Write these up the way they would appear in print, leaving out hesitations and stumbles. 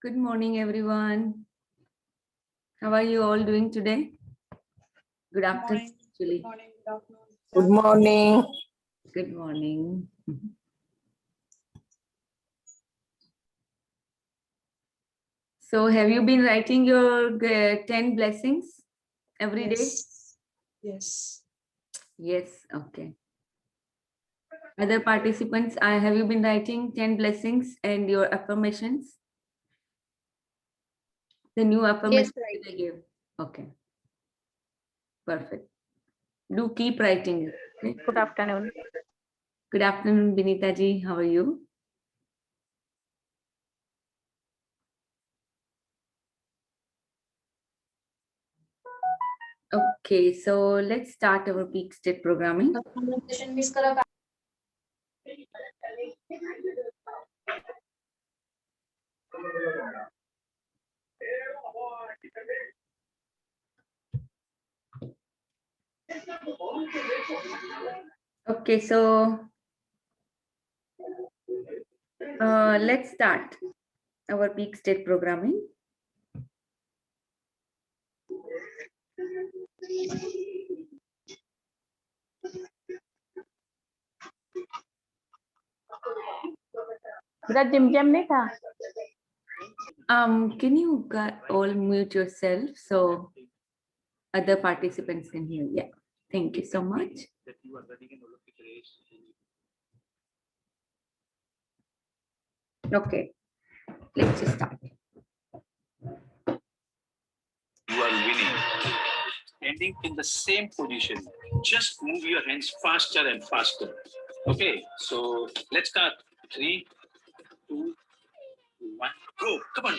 Good morning, everyone. How are you all doing today? Good afternoon, actually. Good morning. Good morning. So, have you been writing your 10 blessings every day? Yes. Yes. Okay. Other participants, have you been writing 10 blessings and your affirmations? The new affirmations that I gave. Okay. Perfect. Do keep writing it. Okay? Good afternoon. Good afternoon, Binita ji. How are you? Okay, so let's start our peak state programming. Okay, so let's start our peak state programming. मेरा जिमजम नहीं था. Can you all mute yourself so other participants can hear? Yeah, thank you so much. Okay, let's just start. You are winning. Standing in the same position, just move your hands faster and faster. Okay, so let's start. 3, 2, 1, go. Come on,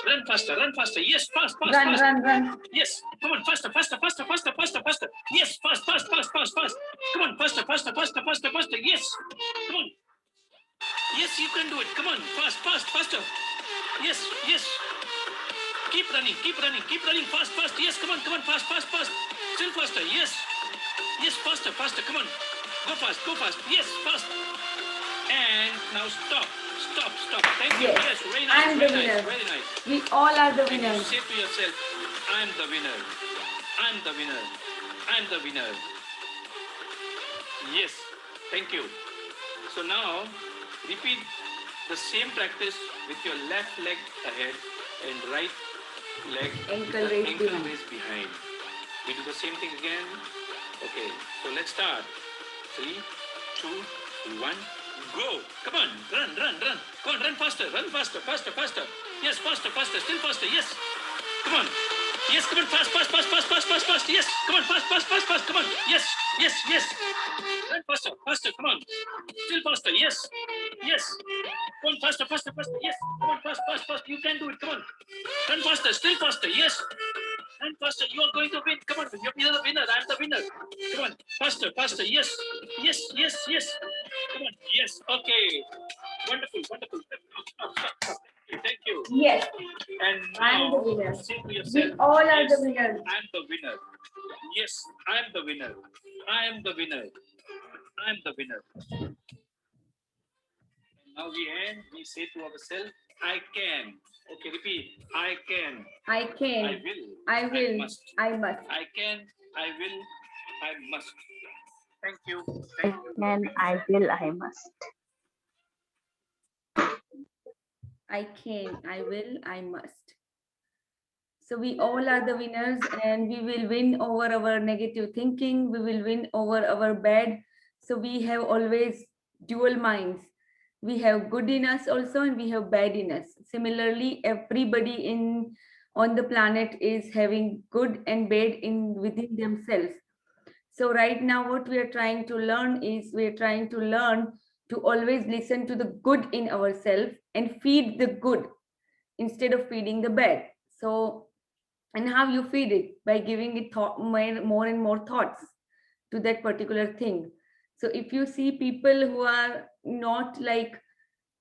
run faster, Yes, fast. Run. Yes, come on, faster. Yes, fast. Come on, faster. Yes, come on. Yes, you can do it. Come on, faster. Yes. Keep running. Fast. Yes, come on, fast. Still faster. Yes, faster. Come on, go fast. Yes, fast. And now stop. Thank you. Yes. Yes, very I'm the nice. winner. Very nice. We all are the And you winners. say to yourself, I'm the winner. Yes, thank you. So now repeat the same practice with your left leg ahead and right leg Ankle with the raised ankle behind. raised behind. We do the same thing again. Okay, so let's start. 3, 2, 1, go. Come on, run. Come on, run faster. Yes, faster, still faster. Yes. Come on. Yes, come on, fast. Yes, come on, fast. Come on. Yes. Run faster. Come on. Still faster. Yes. Come on, faster. Yes. Come on, fast. You can do it. Come on. Run faster. Still faster. Yes. Run faster. You are going to win. Come on. You're the winner. I'm the winner. Come on. Faster. Yes. Come on. Yes. Okay. Wonderful. Stop. Thank you. Yes, And I'm the now, winner. say to We yourself, all are yes, the winners. I'm the winner. Yes, I'm the winner. Now we say to ourselves, I can. Okay, repeat. I can. I can. I will. I must. I can. I will. I must. Thank you. And I will, I must. I can, I will, I must. So we all are the winners and we will win over our negative thinking. We will win over our bad. So we have always dual minds. We have good in us also and we have bad in us. Similarly, everybody on the planet is having good and bad within themselves. So right now what we are trying to learn is we are trying to learn to always listen to the good in ourselves and feed the good instead of feeding the bad. So, and how you feed it? By giving it more and more thoughts to that particular thing. So if you see people who are not like,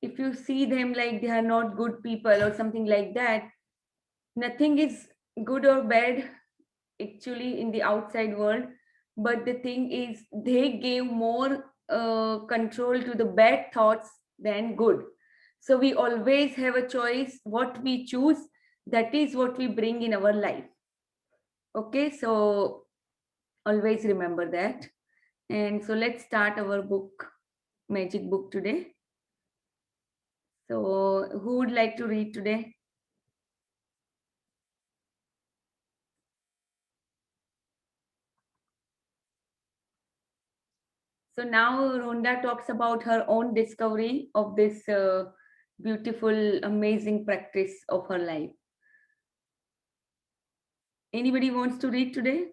if you see them like they are not good people or something like that, nothing is good or bad actually in the outside world, but the thing is they gave more control to the bad thoughts than good. So we always have a choice. What we choose, that is what we bring in our life. Okay, so always remember that. And so let's start our book, magic book today. So who would like to read today? So now Rhonda talks about her own discovery of this beautiful, amazing practice of her life. Anybody wants to read today?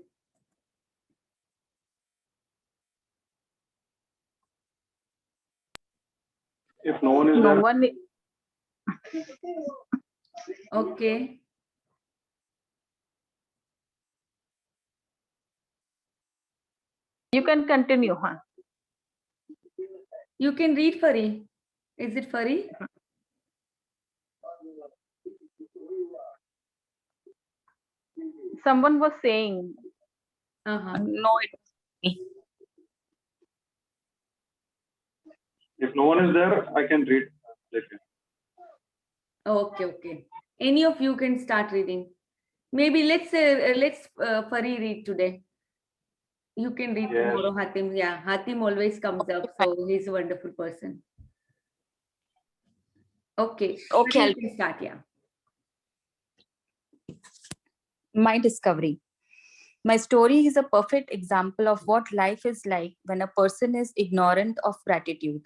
If no one is No there, one. Okay. You can continue, huh? You can read Fari. Is it Fari? Someone was saying. Uh-huh. No, it was me. if no one is there, I can read. Okay, okay. Any of you can start reading. Maybe let's Fari read today. You can read Yes. tomorrow, Hatim. Yeah, Hatim always comes up, so he's a wonderful person. Okay. Okay, Fari, I'll- you can start. Yeah. My discovery. My story is a perfect example of what life is like when a person is ignorant of gratitude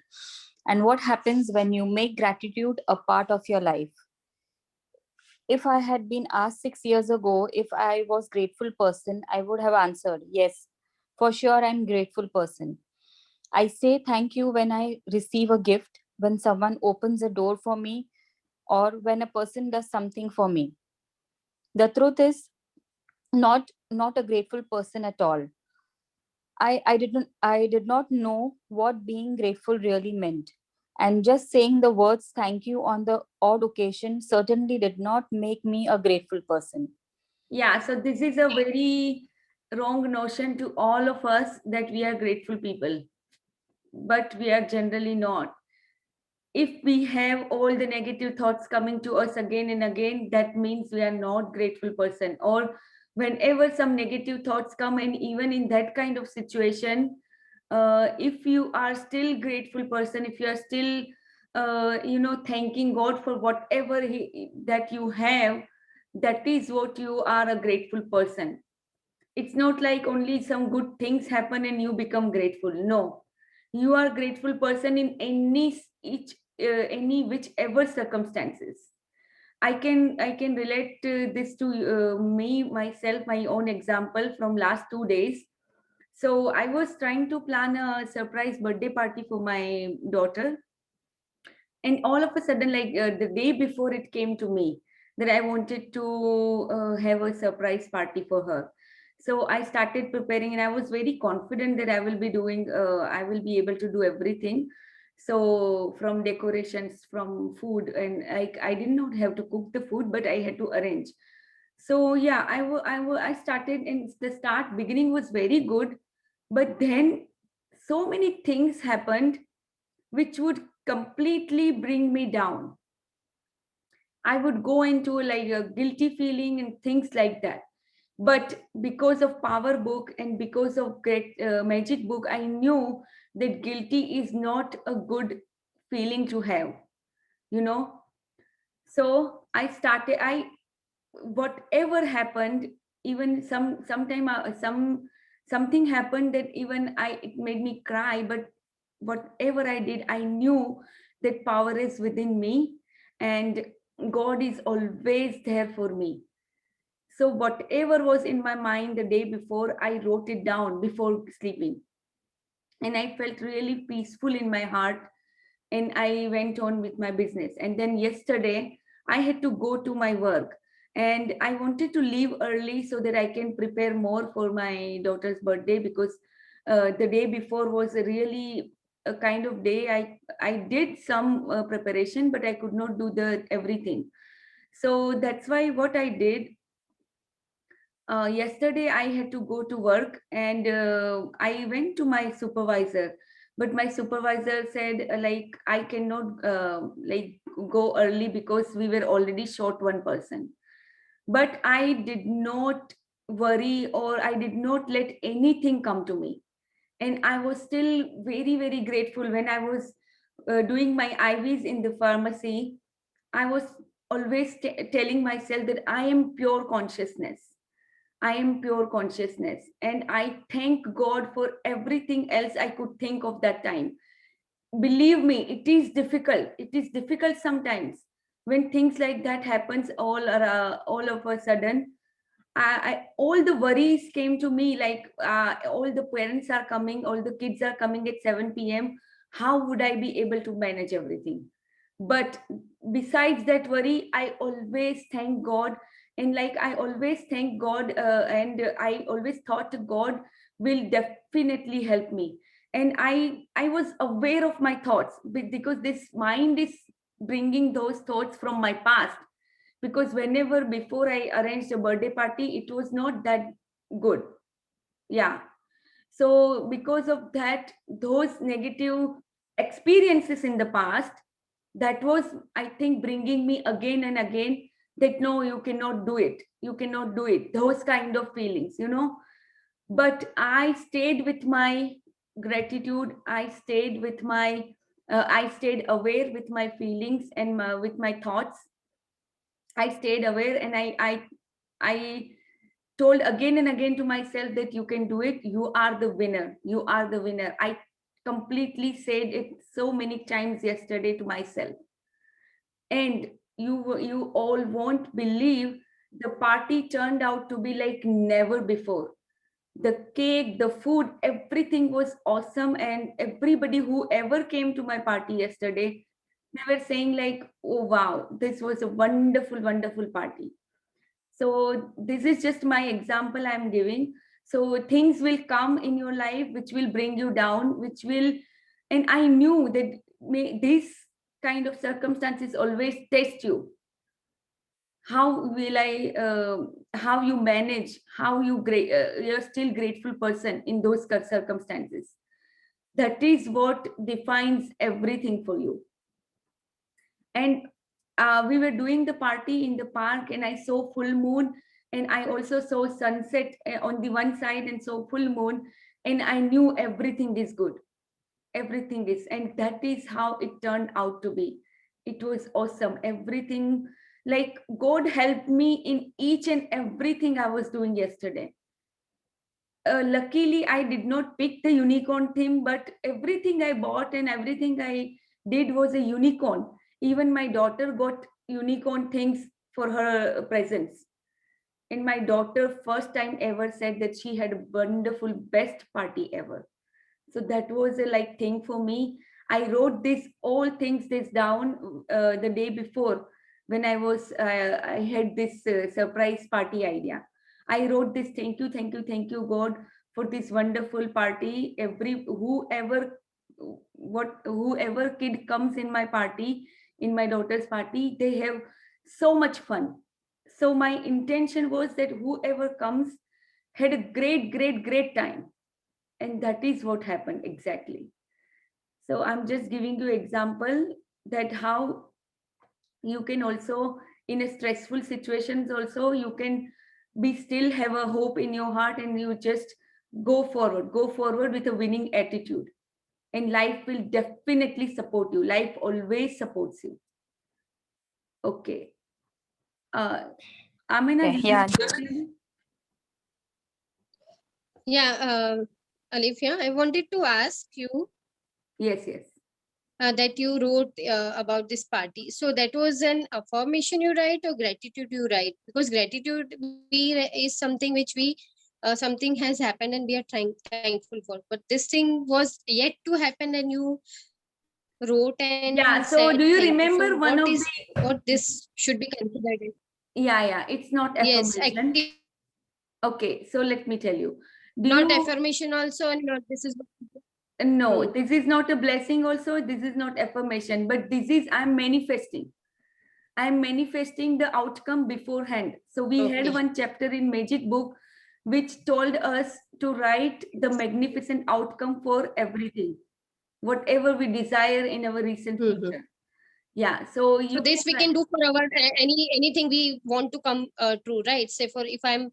and what happens when you make gratitude a part of your life. If I had been asked 6 years ago if I was grateful person, I would have answered, yes, for sure I'm grateful person. I say thank you when I receive a gift, when someone opens a door for me, or when a person does something for me. The truth is, not a grateful person at all. I did not know what being grateful really meant. And just saying the words thank you on the odd occasion certainly did not make me a grateful person. Yeah. So this is a very wrong notion to all of us that we are grateful people, but we are generally not. If we have all the negative thoughts coming to us again and again, that means we are not grateful person. Or whenever some negative thoughts come, and even in that kind of situation, if you are still grateful person, if you are still thanking God for whatever that you have, that is what you are, a grateful person. It's not like only some good things happen and you become grateful. No, you are grateful person in any whichever circumstances. I can relate this to me myself, my own example from last 2 days. So I was trying to plan a surprise birthday party for my daughter, and all of a sudden, like the day before, it came to me that I wanted to have a surprise party for her. So I started preparing, and I was very confident that I will be able to do everything. So from decorations, from food, and I did not have to cook the food, but I had to arrange. So yeah, I started, and the start beginning was very good, but then so many things happened which would completely bring me down. I would go into like a guilty feeling and things like that. But because of Power Book and because of Great Magic Book, I knew that guilty is not a good feeling to have, you know. So I started. I whatever happened, even something happened that even it made me cry. But whatever I did, I knew that power is within me, and God is always there for me. So whatever was in my mind the day before, I wrote it down before sleeping, and I felt really peaceful in my heart, and I went on with my business. And then yesterday I had to go to my work, and I wanted to leave early so that I can prepare more for my daughter's birthday, because the day before was a really a kind of day. I did some preparation, but I could not do the everything. So that's why what I did, yesterday I had to go to work, and I went to my supervisor but my supervisor said like I cannot like go early because we were already short one person. But I did not worry, or I did not let anything come to me. And I was still very, very grateful when I was doing my IVs in the pharmacy. I was always telling myself that I am pure consciousness. I am pure consciousness. And I thank God for everything else I could think of that time. Believe me, it is difficult. It is difficult sometimes when things like that happens all of a sudden. All the worries came to me, like all the parents are coming, all the kids are coming at 7 p.m. How would I be able to manage everything? But besides that worry, I always thank God. And like I always thank God, and I always thought God will definitely help me. And I was aware of my thoughts, because this mind is bringing those thoughts from my past. Because whenever before I arranged a birthday party, it was not that good. Yeah. So because of that, those negative experiences in the past, that was, I think, bringing me again and again that no, you cannot do it. You cannot do it. Those kind of feelings, you know. But I stayed with my gratitude. I stayed with my, I stayed aware with my feelings and with my thoughts. I stayed aware, and I told again and again to myself that you can do it. You are the winner. You are the winner. I completely said it so many times yesterday to myself. And you all won't believe, the party turned out to be like never before. The cake, the food, everything was awesome. And everybody who ever came to my party yesterday, they were saying like, oh wow, this was a wonderful, wonderful party. So this is just my example I'm giving. So things will come in your life which will bring you down, which will, and I knew that this kind of circumstances always test you. How will I, how you manage, how you're still grateful person in those circumstances. That is what defines everything for you. And we were doing the party in the park, and I saw full moon, and I also saw sunset on the one side, and saw full moon, and I knew everything is good. Everything is, and that is how it turned out to be. It was awesome. Everything, like God helped me in each and everything I was doing yesterday. Luckily, I did not pick the unicorn theme, but everything I bought and everything I did was a unicorn. Even my daughter got unicorn things for her presents. And my daughter first time ever said that she had a wonderful, best party ever. So that was a like thing for me. I wrote this all things this down the day before, when I had this surprise party idea. I wrote this, thank you, thank you, thank you, God, for this wonderful party. Whoever kid comes in my party, in my daughter's party, they have so much fun. So my intention was that whoever comes had a great, great, great time. And that is what happened exactly. So I'm just giving you example that how you can also, in a stressful situations also, you can be still have a hope in your heart, and you just go forward with a winning attitude, and life will definitely support you. Life always supports you. Okay. Amina, Okay, this yeah. is your turn? Yeah, Alifia, I wanted to ask you Yes, yes. that you wrote about this party. So that was an affirmation you write or gratitude you write? Because gratitude is something which we something has happened and we are thankful for. But this thing was yet to happen and you wrote and Yeah, said so do you thank you. remember So one of what this should be considered? yeah, it's not Yes, affirmation. Okay, so let me tell you. Do not you affirmation also, and not this is No, wrote. this is not a blessing also, this is not affirmation, but this is I'm manifesting. I'm manifesting the outcome beforehand. So we had Okay. one chapter in Magic Book which told us to write the magnificent outcome for everything. whatever we desire in our recent Mhm. future. Yeah, so So you this we can can do for our anything we want to come true, right? Say for if I'm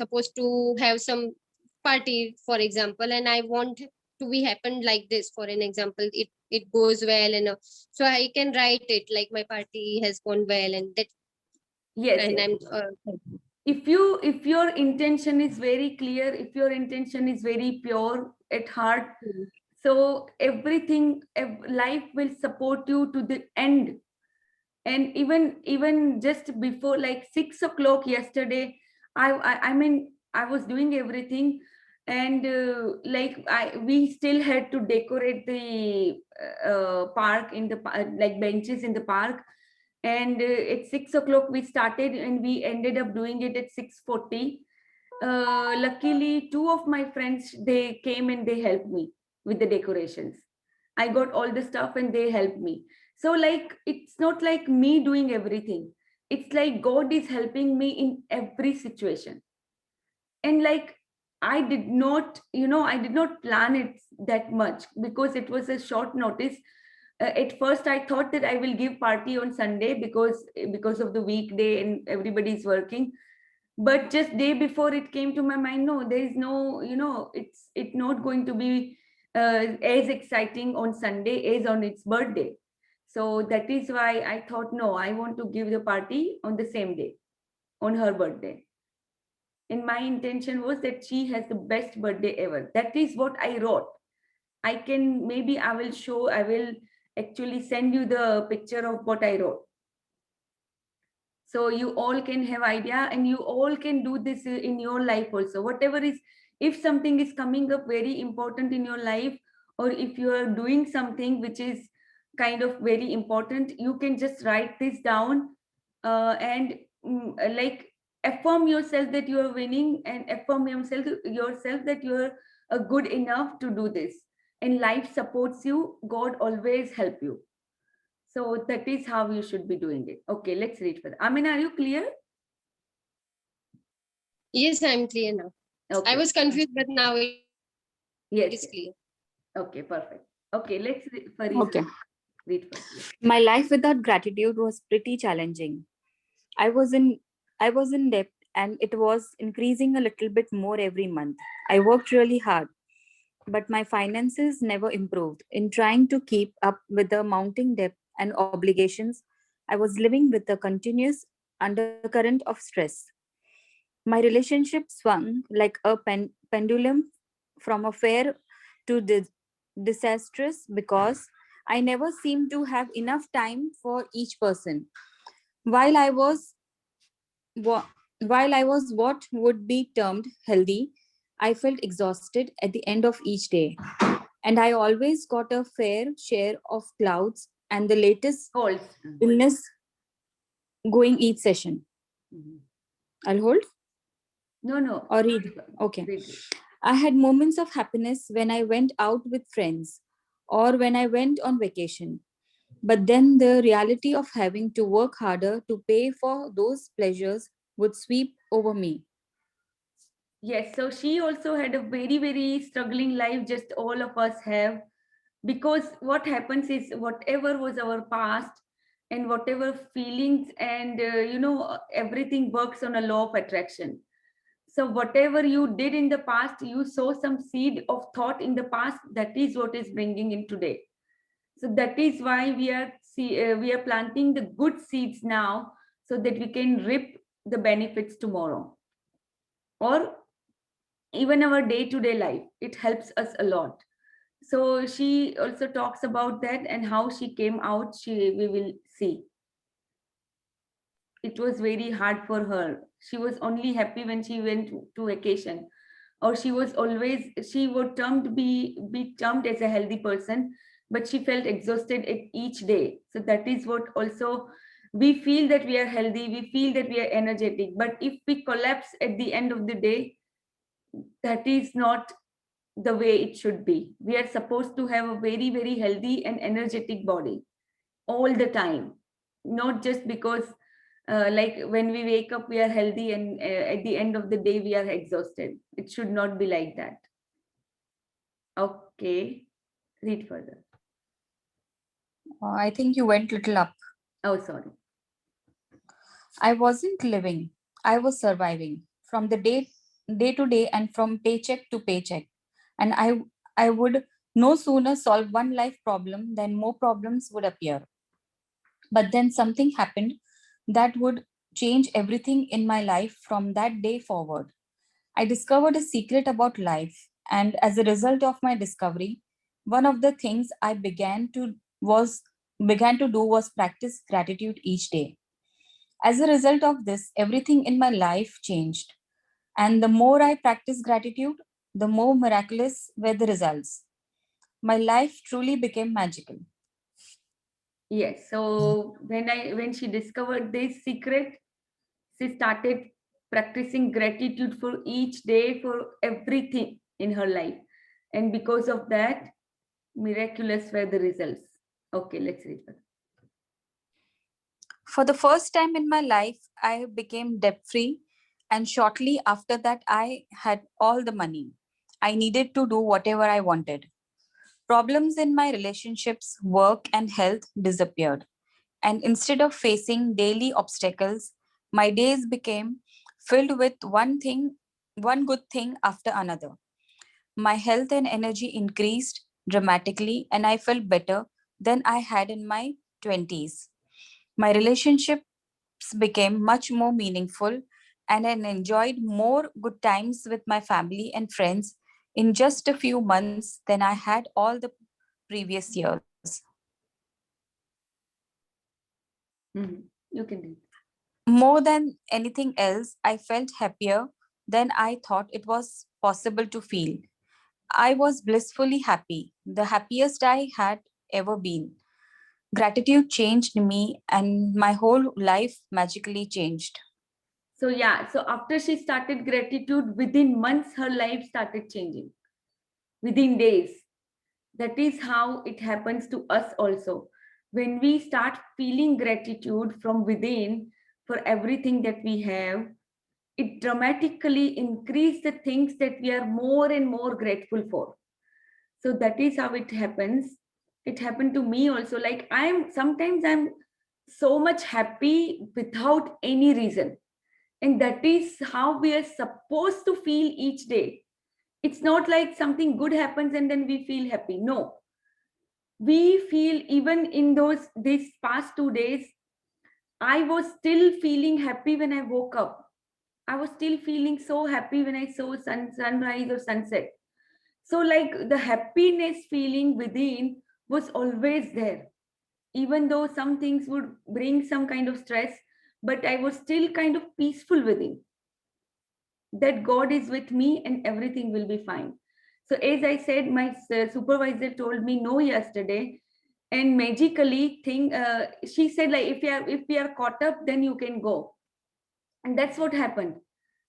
supposed to have some party, for example, and I want to be happen like this. For an example, it goes well, and so I can write it like my party has gone well, and that, yes, and yes. I'm If your intention is very clear, if your intention is very pure at heart, Mhm. so everything, life will support you to the end. And even just before like 6 o'clock yesterday, I mean I was doing everything, and like we still had to decorate the park in the like benches in the park. And at 6 o'clock we started and we ended up doing it at 6:40. Luckily, two of my friends, they came and they helped me with the decorations. I got all the stuff and they helped me. So like it's not like me doing everything. It's like God is helping me in every situation. And like I did not, I did not plan it that much because it was a short notice. At first I thought that I will give party on Sunday because of the weekday and everybody's working. But just day before it came to my mind, no, there is no, it's not going to be as exciting on Sunday as on its birthday. So that is why I thought, no, I want to give the party on the same day, on her birthday. And my intention was that she has the best birthday ever. That is what I wrote. I can, maybe I will show, I will actually send you the picture of what I wrote, so you all can have idea, and you all can do this in your life also. Whatever is, if something is coming up very important in your life, or if you are doing something which is kind of very important, you can just write this down, and like affirm yourself that you are winning, and affirm yourself that you are good enough to do this, and life supports you. God always help you. So that is how you should be doing it. Okay, let's read further. Amin, are you clear? yes, I'm clear now. I Okay. was confused, but now it Yes, is yes. clear. Okay, perfect. Okay, let's read Farid. Okay. Read first. My life without gratitude was pretty challenging. I was in I was in debt and it was increasing a little bit more every month. I worked really hard, but my finances never improved. In trying to keep up with the mounting debt and obligations, I was living with a continuous undercurrent of stress. My relationship swung like a pendulum from a fair to disastrous because I never seemed to have enough time for each person. While I was Wha- While I was what would be termed healthy, I felt exhausted at the end of each day. And I always got a fair share of clouds and the latest Hold. illness going each session. Mhm. I'll hold No, no. or read. Okay. Read. I had moments of happiness when I went out with friends or when I went on vacation. But then the reality of having to work harder to pay for those pleasures would sweep over me. Yes, so she also had a very, very struggling life, just all of us have. Because what happens is, whatever was our past and whatever feelings, and everything works on a law of attraction. So whatever you did in the past, you sow some seed of thought in the past, that is what is bringing in today. So that is why we are planting the good seeds now, so that we can reap the benefits tomorrow, or even our day to day life. It helps us a lot. So she also talks about that and how she came out. We will see. It was very hard for her. She was only happy when she went to vacation, or she was always, she would be termed as a healthy person, but she felt exhausted at each day. So that is what also, we feel that we are healthy, we feel that we are energetic, but if we collapse at the end of the day, that is not the way it should be. We are supposed to have a very, very healthy and energetic body all the time, not just because like when we wake up we are healthy, and at the end of the day we are exhausted. It should not be like that. Okay, Read further. I think you went little up. Oh, sorry. I wasn't living. I was surviving from the day to day and from paycheck to paycheck. And I would no sooner solve one life problem than more problems would appear. But then something happened that would change everything in my life from that day forward. I discovered a secret about life, and as a result of my discovery, one of the things I began to do was practice gratitude each day. As a result of this, everything in my life changed. And the more I practiced gratitude, the more miraculous were the results. My life truly became magical. Yes. So when she discovered this secret, she started practicing gratitude for each day for everything in her life. And because of that, miraculous were the results. Okay, let's read further. For the first time in my life, I became debt free, and shortly after that, I had all the money. I needed to do whatever I wanted. Problems in my relationships, work, and health disappeared. And instead of facing daily obstacles, my days became filled with one good thing after another. My health and energy increased dramatically, and I felt better than I had in my 20s. My relationships became much more meaningful, and I enjoyed more good times with my family and friends in just a few months than I had all the previous years. You can read. More than anything else, I felt happier than I thought it was possible to feel. I was blissfully happy, the happiest I had ever been. Gratitude changed me, and my whole life magically changed. So yeah, so after she started gratitude, within months her life started changing. Within days. That is how it happens to us also. When we start feeling gratitude from within for everything that we have, it dramatically increases the things that we are more and more grateful for. So that is how it happens. It happened to me also. Like I'm so much happy without any reason. And that is how we are supposed to feel each day. It's not like something good happens and then we feel happy. No, we feel even in these past 2 days, I was still feeling happy when I woke up. I was still feeling so happy when I saw sunrise or sunset. So like the happiness feeling within was always there, even though some things would bring some kind of stress, but I was still kind of peaceful within, that God is with me and everything will be fine. So as I said, my supervisor told me no yesterday, and magically she said like if we are caught up, then you can go. And that's what happened.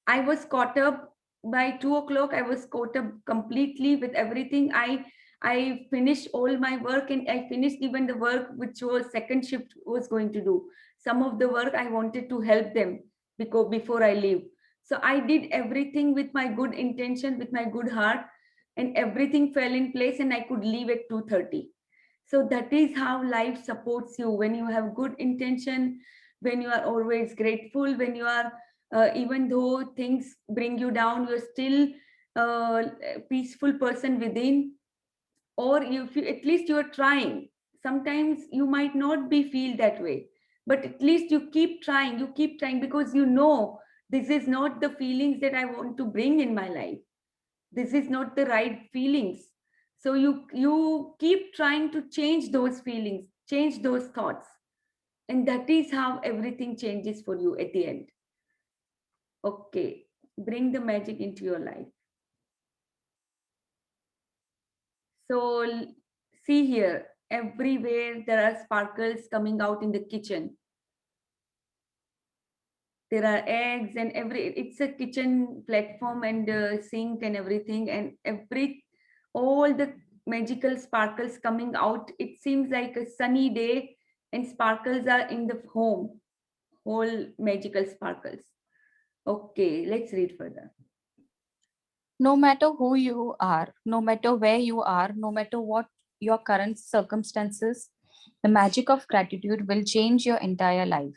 I was caught up by 2 o'clock. I was caught up completely with everything. I finished all my work, and I finished even the work which was second shift was going to do. Some of the work I wanted to help them because before I leave. So I did everything with my good intention, with my good heart, and everything fell in place, and I could leave at 2:30. So that is how life supports you when you have good intention, when you are always grateful, when you are even though things bring you down, you're still a peaceful person within, or at least you're trying. Sometimes you might not be feel that way, but at least you keep trying, because you know this is not the feelings that I want to bring in my life. This is not the right feelings. So you keep trying to change those feelings, change those thoughts, and that is how everything changes for you at the end. Okay, bring the magic into your life. So see here, everywhere there are sparkles coming out in the kitchen. There are eggs and it's a kitchen platform and sink and everything, and all the magical sparkles coming out. It seems like a sunny day and sparkles are in the home, whole magical sparkles. Okay, let's read further. No matter who you are, no matter where you are, no matter what your current circumstances, the magic of gratitude will change your entire life.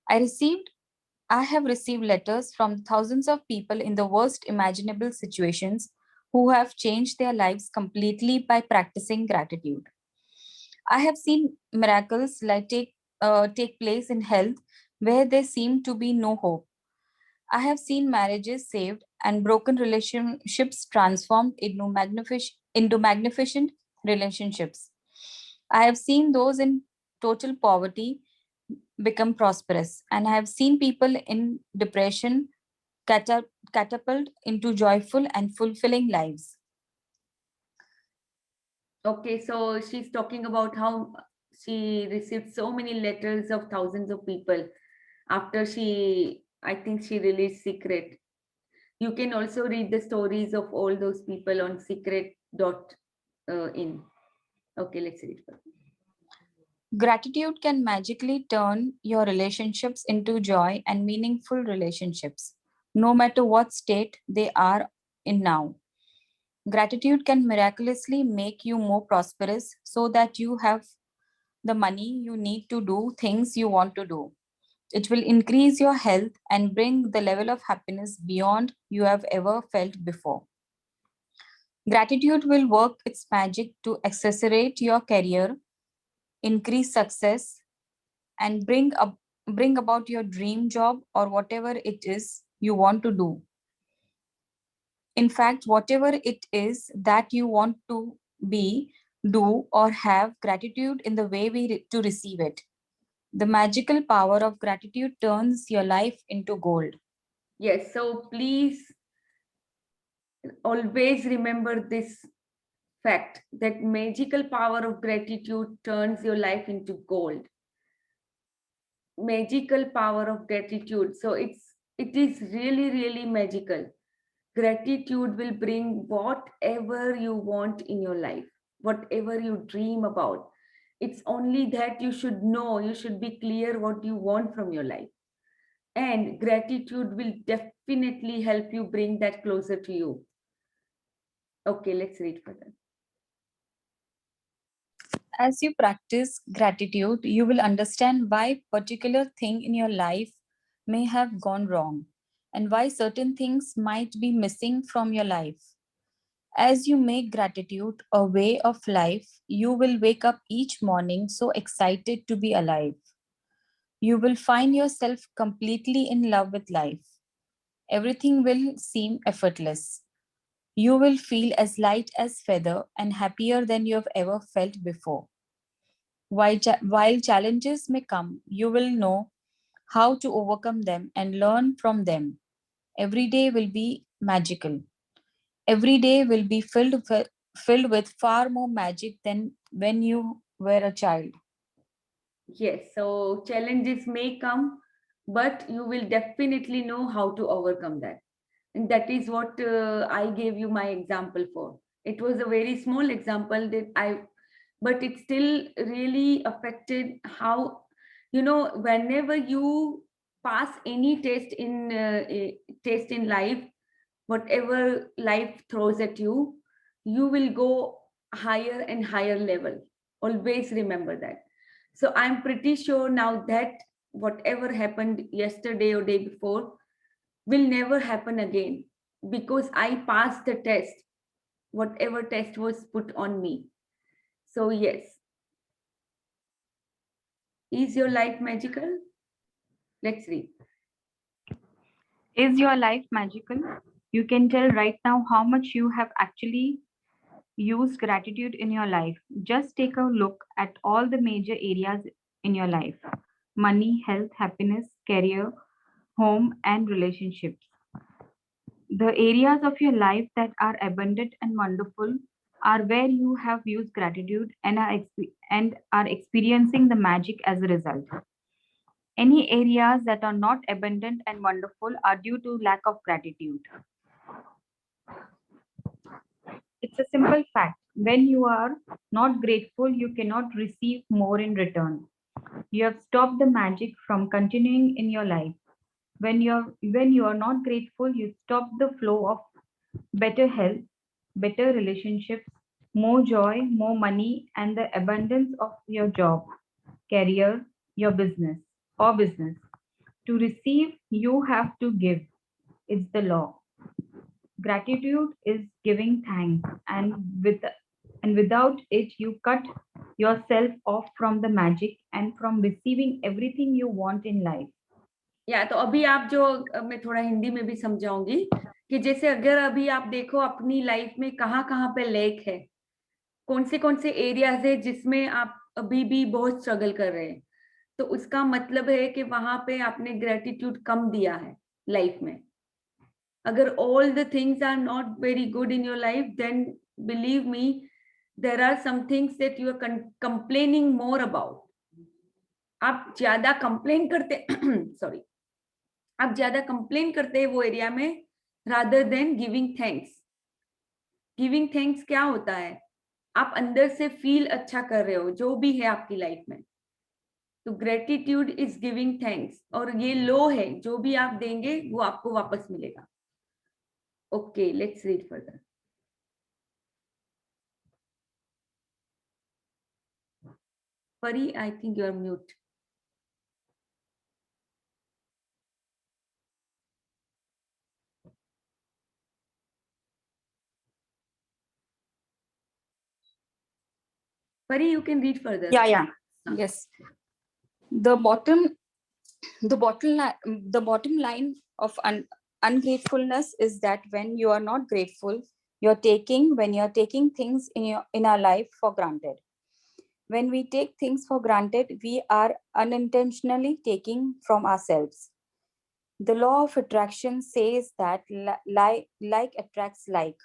I have received letters from thousands of people in the worst imaginable situations who have changed their lives completely by practicing gratitude. I have seen miracles take place in health where there seemed to be no hope. I have seen marriages saved and broken relationships transformed into magnificent relationships. I have seen those in total poverty become prosperous, and I have seen people in depression catapult into joyful and fulfilling lives. Okay, so she's talking about how she received so many letters of thousands of people after I think she released Secret. You can also read the stories of all those people on secret.in. Okay, let's read further. Gratitude can magically turn your relationships into joy and meaningful relationships, no matter what state they are in now. Gratitude can miraculously make you more prosperous so that you have the money you need to do things you want to do. It will increase your health and bring the level of happiness beyond you have ever felt before. Gratitude will work its magic to accelerate your career, increase success, and bring about your dream job or whatever it is you want to do. In fact, whatever it is that you want to be, do, or have, gratitude in the way to receive it. The magical power of gratitude turns your life into gold. Yes, so please always remember this fact that magical power of gratitude turns your life into gold. Magical power of gratitude. So it is really, really magical. Gratitude will bring whatever you want in your life, whatever you dream about. It's only that you should know, you should be clear what you want from your life. And gratitude will definitely help you bring that closer to you. Okay, let's read further. As you practice gratitude, you will understand why particular thing in your life may have gone wrong and why certain things might be missing from your life. As you make gratitude a way of life, you will wake up each morning so excited to be alive. You will find yourself completely in love with life. Everything will seem effortless. You will feel as light as feather and happier than you have ever felt before. While challenges may come, you will know how to overcome them and learn from them. Every day will be magical. Every day will be filled with far more magic than when you were a child. Yes, so challenges may come, but you will definitely know how to overcome that. And that is what I gave you my example for. It was a very small example but it still really affected how, whenever you pass any test in life, whatever life throws at you, you will go higher and higher level. Always remember that. So I'm pretty sure now that whatever happened yesterday or day before will never happen again because I passed the test, whatever test was put on me. So, yes. Is your life magical? Let's read. Is your life magical? You can tell right now how much you have actually used gratitude in your life. Just take a look at all the major areas in your life: money, health, happiness, career, home, and relationships. The areas of your life that are abundant and wonderful are where you have used gratitude and are experiencing the magic as a result. Any areas that are not abundant and wonderful are due to lack of gratitude. It's a simple fact. When you are not grateful, you cannot receive more in return. You have stopped the magic from continuing in your life. When you are not grateful, you stop the flow of better health, better relationships, more joy, more money, and the abundance of your job, career, your business, or business. To receive, you have to give. It's the law. Gratitude is giving thanks, and without it, you cut yourself off from the magic and from receiving everything you want in life. या तो अभी आप जो मैं थोड़ा हिंदी में भी समझाऊंगी कि जैसे अगर अभी आप देखो अपनी लाइफ में कहाँ कहाँ पे लैक है, कौन से एरियाज है जिसमें आप अभी भी बहुत स्ट्रगल कर रहे हैं, तो उसका मतलब है कि वहां पे आपने ग्रेटिट्यूड कम दिया है लाइफ में. अगर all the things are not very good in your life, then believe me, there are some things that you are complaining more about. आप ज्यादा कंप्लेन करते सॉरी आप ज्यादा कंप्लेन करते हैं वो एरिया में rather than giving thanks. Giving thanks क्या होता है? आप अंदर से फील अच्छा कर रहे हो जो भी है आपकी लाइफ में, तो ग्रेटिट्यूड इज गिविंग थैंक्स. और ये लो है, जो भी आप देंगे वो आपको वापस मिलेगा. Okay, let's read further. Pari, I think you are mute. Pari, you can read further. Yeah. Yes. The bottom line of ungratefulness is that when you are not grateful, when you're taking things in our life for granted. When we take things for granted, we are unintentionally taking from ourselves. The law of attraction says that like attracts like.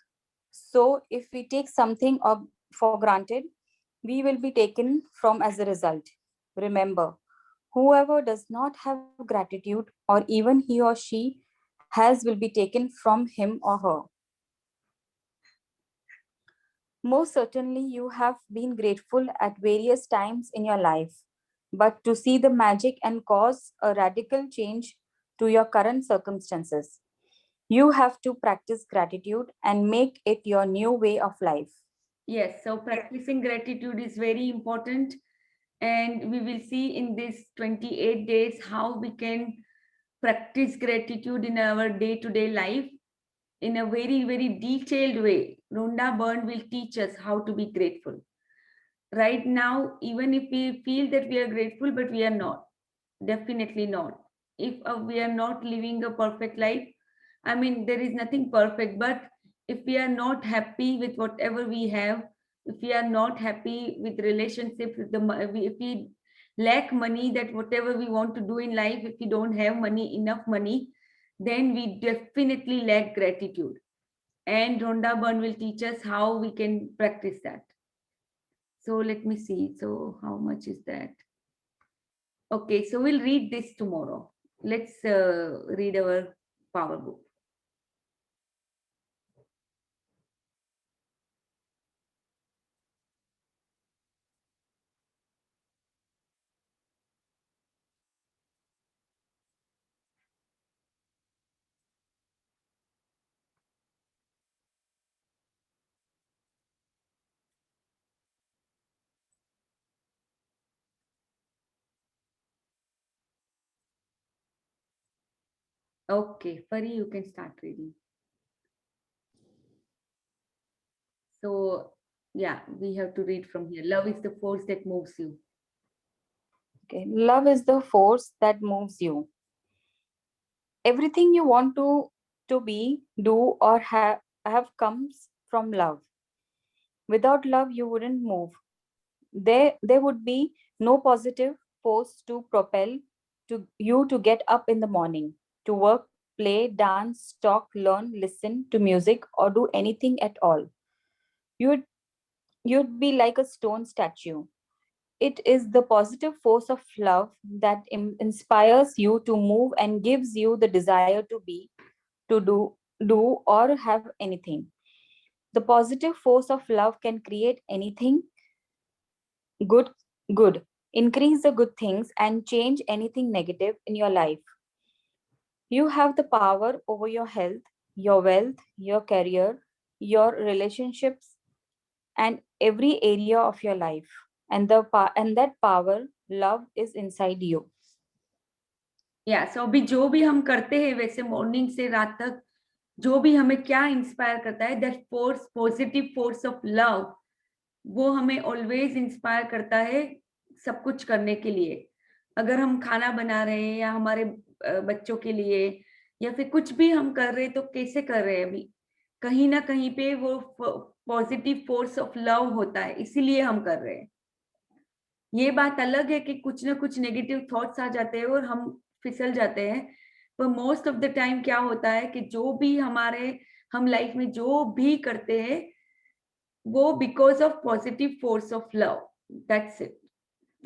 So if we take something for granted, we will be taken from as a result. Remember, whoever does not have gratitude, or even he or she has, will be taken from him or her. Most certainly, you have been grateful at various times in your life, but to see the magic and cause a radical change to your current circumstances, you have to practice gratitude and make it your new way of life. Yes, so practicing gratitude is very important, and we will see in these 28 days how we can practice gratitude in our day-to-day life in a very, very detailed way. Rhonda Byrne will teach us how to be grateful. Right now, even if we feel that we are grateful, but we are not, definitely not. If we are not living a perfect life, I mean, there is nothing perfect, but if we are not happy with whatever we have, if we are not happy with relationships, if we lack money, that whatever we want to do in life, if we don't have enough money, then we definitely lack gratitude. And Rhonda Byrne will teach us how we can practice that. So let me see. So how much is that? Okay, so we'll read this tomorrow. Let's read our power book. Okay, Pari, you can start reading. So yeah, we have to read from here. Love is the force that moves you. Okay, love is the force that moves you. Everything you want to be, do, or have comes from love. Without love, you wouldn't move. There would be no positive force to propel you to get up in the morning, to work, play, dance, talk, learn, listen to music, or do anything at all. You'd be like a stone statue. It is the positive force of love that inspires you to move and gives you the desire to be, to do or have anything. The positive force of love can create anything good, increase the good things, and change anything negative in your life. You have the power over your health, your wealth, your career, your relationships, and every area of your life. And that power, love, is inside you. सो अभी जो भी हम करते हैं वैसे morning से रात तक जो भी हमें क्या इंस्पायर करता है, that force, positive force of love, वो हमें ऑलवेज इंस्पायर करता है सब कुछ करने के लिए। अगर हम खाना बना रहे हैं या हमारे बच्चों के लिए या फिर कुछ भी हम कर रहे हैं, तो कैसे कर रहे हैं, अभी कहीं ना कहीं पे वो पॉजिटिव फोर्स ऑफ लव होता है, इसीलिए हम कर रहे हैं। ये बात अलग है कि कुछ ना कुछ नेगेटिव थॉट्स आ जाते हैं और हम फिसल जाते हैं, पर मोस्ट ऑफ द टाइम क्या होता है कि जो भी हम लाइफ में जो भी करते हैं वो because of positive force of love, that's it.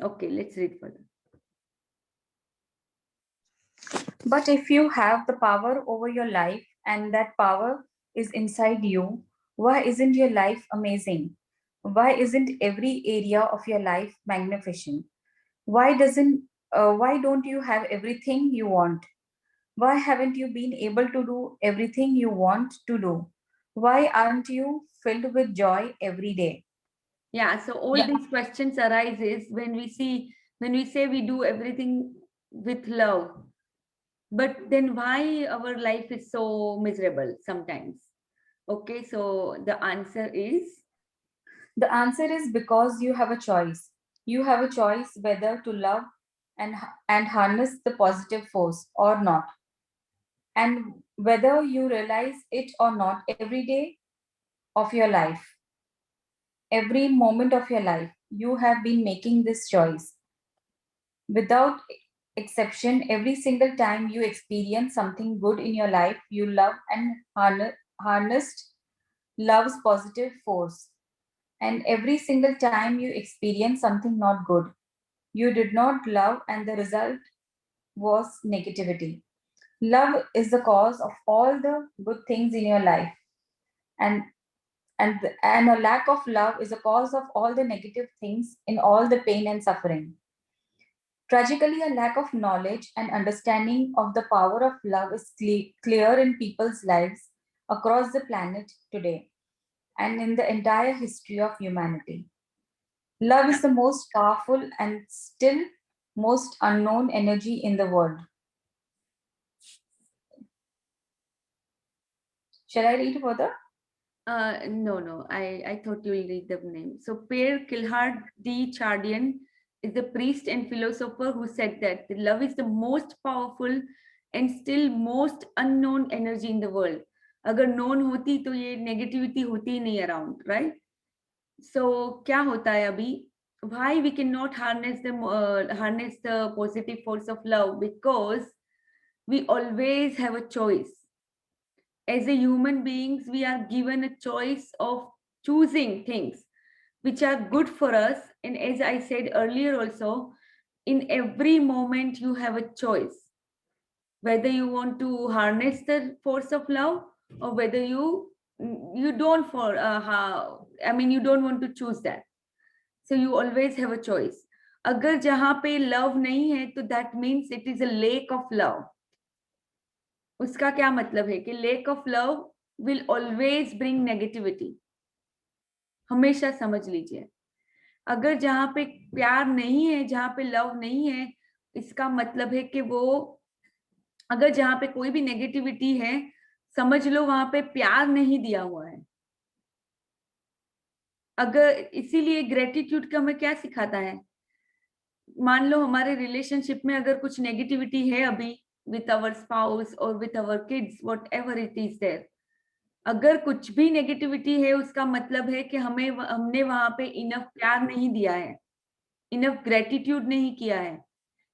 Okay, let's read further. But if you have the power over your life and that power is inside you, why isn't your life amazing? Why isn't every area of your life magnificent? Why don't you have everything you want? Why haven't you been able to do everything you want to do? Why aren't you filled with joy every day? Yeah, so all these questions arises when we say we do everything with love, but then why our life is so miserable sometimes? Okay, so the answer is The answer is because you have a choice. You have a choice whether to love and harness the positive force or not. And whether you realize it or not every day of your life, every moment of your life, you have been making this choice. Without exception, every single time you experience something good in your life, you love and harnessed love's positive force. And every single time you experience something not good, you did not love, and the result was negativity. Love is the cause of all the good things in your life, and and a lack of love is a cause of all the negative things in all the pain and suffering. Tragically, a lack of knowledge and understanding of the power of love is clear in people's lives across the planet today and in the entire history of humanity. Love is the most powerful and still most unknown energy in the world. Shall I read further? no, I thought you will read the name. So Per Kilhard D. Chardian is the priest and philosopher who said that love is the most powerful and still most unknown energy in the world. अगर known होती तो ये negativity होती ही नहीं around, right? So क्या होता है अभी? Why we cannot harness the positive force of love? Because we always have a choice. As a human beings, we are given a choice of choosing things which are good for us. And as I said earlier also, in every moment you have a choice, whether you want to harness the force of love or whether you don't you don't want to choose that. So you always have a choice. अगर जहाँ पे love नहीं है तो that means it is a lack of love. उसका क्या मतलब है कि lack of love will always bring negativity. हमेशा समझ लीजिए, अगर जहाँ पे प्यार नहीं है, जहाँ पे लव नहीं है, इसका मतलब है कि वो, अगर जहाँ पे कोई भी नेगेटिविटी है, समझ लो वहां पे प्यार नहीं दिया हुआ है। अगर इसीलिए ग्रेटिट्यूड का हमें क्या सिखाता है, मान लो हमारे रिलेशनशिप में अगर कुछ नेगेटिविटी है अभी with our spouse or with our kids, whatever it is there, अगर कुछ भी नेगेटिविटी है उसका मतलब है कि हमने वहां पे इनफ प्यार नहीं दिया है, इनफ ग्रेटिट्यूड नहीं किया है,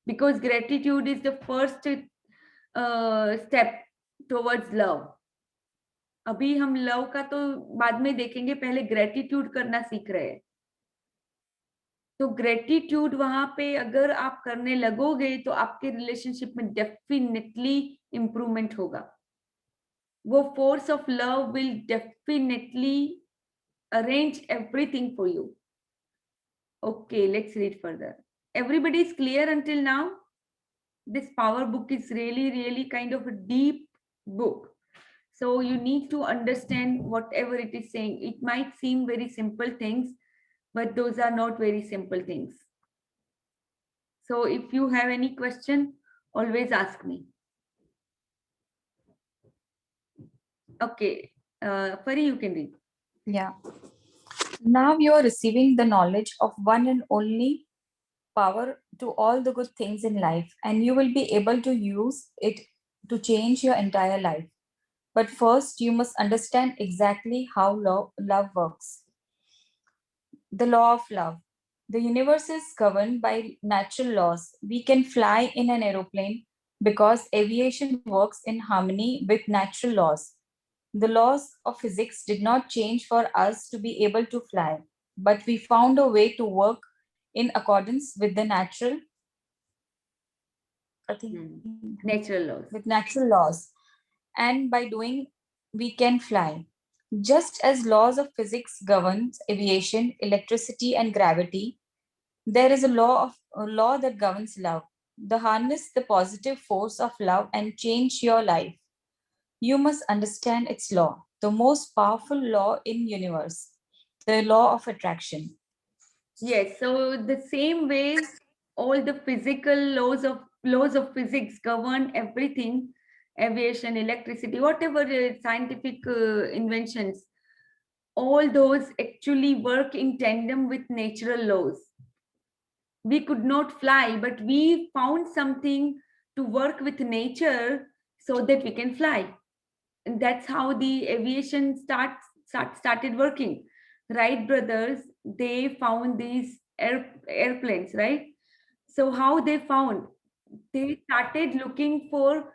because gratitude is the first step towards love. अभी हम लव का तो बाद में देखेंगे, पहले ग्रेटिट्यूड करना सीख रहे हैं। तो ग्रेटिट्यूड वहां पे अगर आप करने लगोगे तो आपके रिलेशनशिप में डेफिनेटली इंप्रूवमेंट होगा। वो force of love will definitely arrange everything for you. Okay, let's read further. Everybody is clear until now? This power book is really kind of a deep book. So you need to understand whatever it is saying. It might seem very simple things, but those are not very simple things. So if you have any question, always ask me. Okay, Fari, you can read. Yeah. Now you are receiving the knowledge of one and only power to all the good things in life, and you will be able to use it to change your entire life. But first, you must understand exactly how love works. The law of love. The universe is governed by natural laws. We can fly in an aeroplane because aviation works in harmony with natural laws. The laws of physics did not change for us to be able to fly, but we found a way to work in accordance with the natural, I think, Natural laws. with natural laws. And by doing, we can fly. Just as laws of physics governs aviation, electricity, and gravity, there is a law that governs love. The harness the positive force of love and change your life. You must understand its law, the most powerful law in universe, the law of attraction. Yes, so the same way all the physical laws of physics govern everything, aviation, electricity, whatever scientific inventions, all those actually work in tandem with natural laws. We could not fly, but we found something to work with nature so that we can fly. And that's how the aviation started working. Wright brothers, they found these airplanes, right? So how they found? They started looking for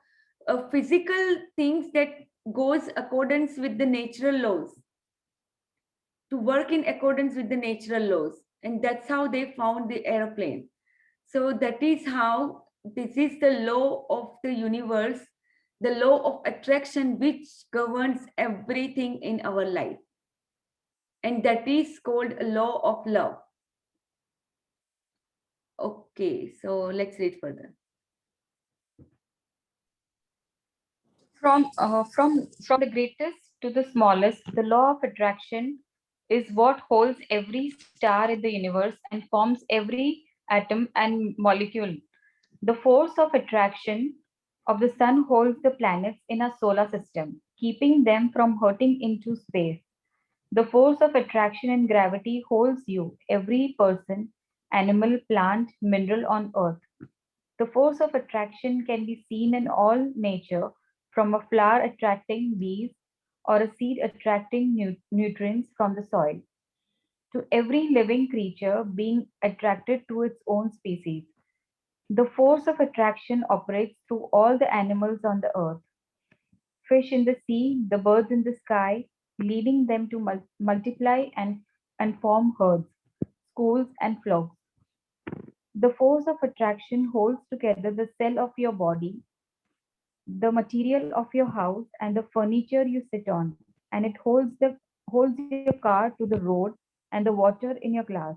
physical things that goes accordance with the natural laws, to work in accordance with the natural laws, and that's how they found the airplane. So that is how this is the law of the universe, the law of attraction which governs everything in our life, and that is called a law of love. Okay, so let's read further. From the greatest to the smallest, the law of attraction is what holds every star in the universe and forms every atom and molecule. The force of attraction of the sun holds the planets in our solar system, keeping them from hurting into space. The force of attraction and gravity holds you, every person, animal, plant, mineral on earth. The force of attraction can be seen in all nature, from a flower attracting bees or a seed attracting nutrients from the soil, to every living creature being attracted to its own species. The force of attraction operates through all the animals on the earth, fish in the sea, the birds in the sky, leading them to multiply and form herds, schools, and flocks. The force of attraction holds together the cell of your body, the material of your house, and the furniture you sit on, and it holds your car to the road and the water in your glass.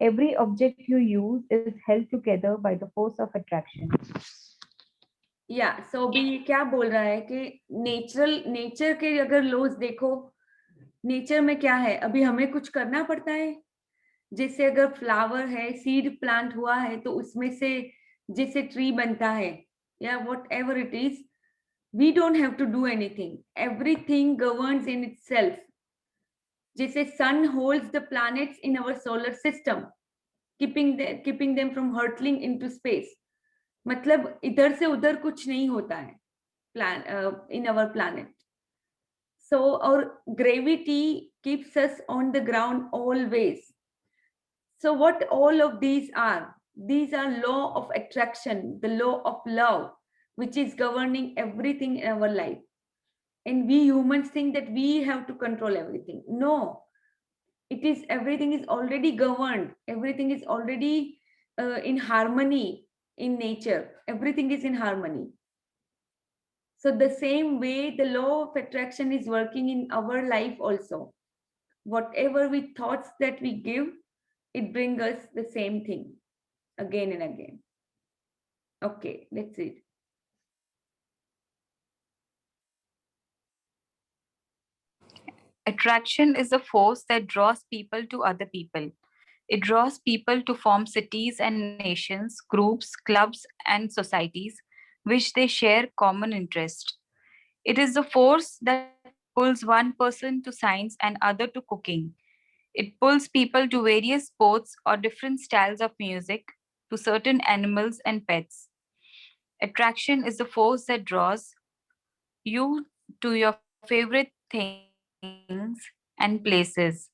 Every object you use is held together by the force of attraction. या सो अभी ये क्या बोल रहा है कि nature के अगर लॉज देखो, नेचर में क्या है, अभी हमें कुछ करना पड़ता है। जैसे अगर फ्लावर है, सीड प्लांट हुआ है, तो उसमें से जैसे ट्री बनता है या whatever it is, we don't have to do anything, everything governs in itself. जैसे sun holds the planets in our solar system, keeping them from hurtling into space. मतलब इधर से उधर कुछ नहीं होता है in our planet. So our gravity keeps us on the ground always. So what all of these are? These are law of attraction, the law of love, which is governing everything in our life. And we humans think that we have to control everything. No, it is, everything is already governed. Everything is already in harmony in nature. Everything is in harmony. So the same way the law of attraction is working in our life also. Whatever we thoughts that we give, it brings us the same thing again and again. Okay, that's it. Attraction is a force that draws people to other people. It draws people to form cities and nations, groups, clubs, and societies which they share common interest. It is the force that pulls one person to science and other to cooking. It pulls people to various sports or different styles of music, to certain animals and pets. Attraction is the force that draws you to your favorite things and places.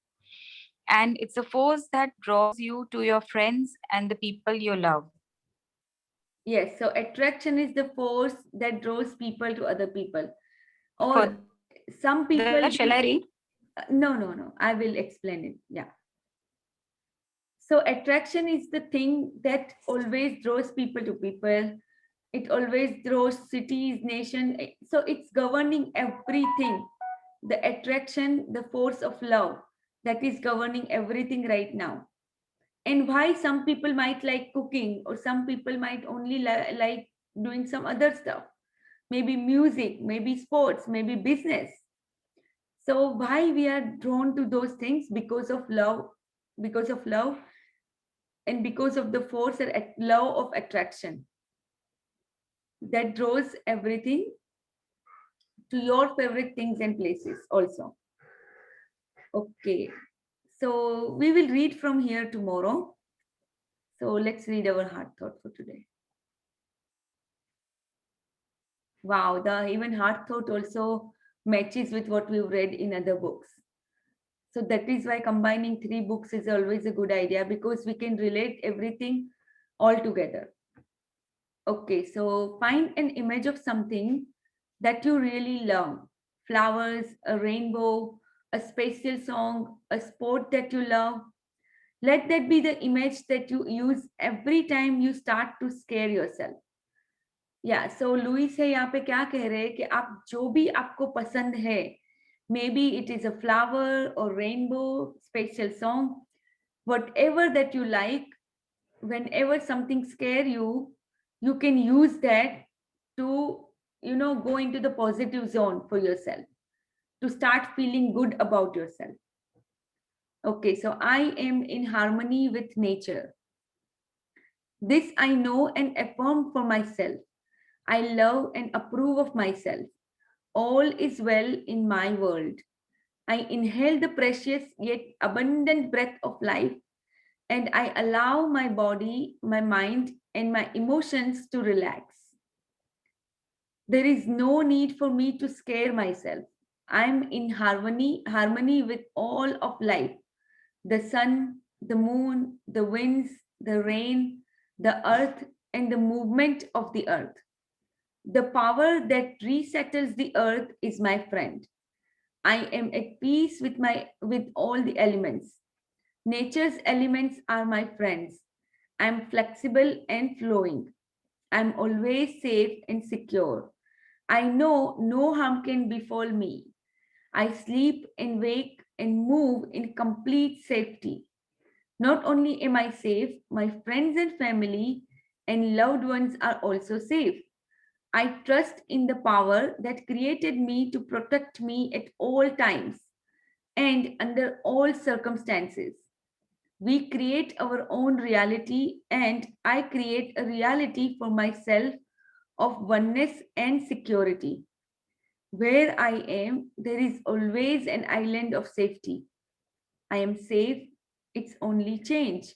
And it's a force that draws you to your friends and the people you love. Yes, so attraction is the force that draws people to other people. Or Further, some shall I people read? no, I will explain it. Yeah. So attraction is the thing that always draws people to people. It always draws cities, nation. So it's governing everything. The attraction, the force of love that is governing everything right now. And why some people might like cooking, or some people might only like doing some other stuff, maybe music, maybe sports, maybe business. So why we are drawn to those things? Because of love, and because of the force and law of attraction that draws everything to your favorite things and places also. Okay, so we will read from here tomorrow. So let's read our heart thought for today. Wow, the even heart thought also matches with what we've read in other books. So that is why combining 3 books is always a good idea, because we can relate everything all together. Okay, so find an image of something that you really love. Flowers, a rainbow, a spatial song, a sport that you love. Let that be the image that you use every time you start to scare yourself. या सो Louis है यहाँ पे क्या कह रहे हैं कि आप जो भी आपको पसंद है, maybe it is a flower और rainbow, special song, whatever that you like, whenever something scare you can use that to go into the positive zone for yourself, to start feeling good about yourself. Okay, so I am in harmony with nature. This I know and affirm for myself. I love and approve of myself. All is well in my world. I inhale the precious yet abundant breath of life, and I allow my body, my mind, and my emotions to relax. There is no need for me to scare myself. I'm in harmony with all of life. The sun, the moon, the winds, the rain, the earth, and the movement of the earth. The power that resettles the earth is my friend. I am at peace with all the elements. Nature's elements are my friends. I am flexible and flowing. I am always safe and secure. I know no harm can befall me. I sleep and wake and move in complete safety. Not only am I safe, my friends and family and loved ones are also safe. I trust in the power that created me to protect me at all times and under all circumstances. We create our own reality, and I create a reality for myself of oneness and security. Where I am, there is always an island of safety. I am safe, it's only change.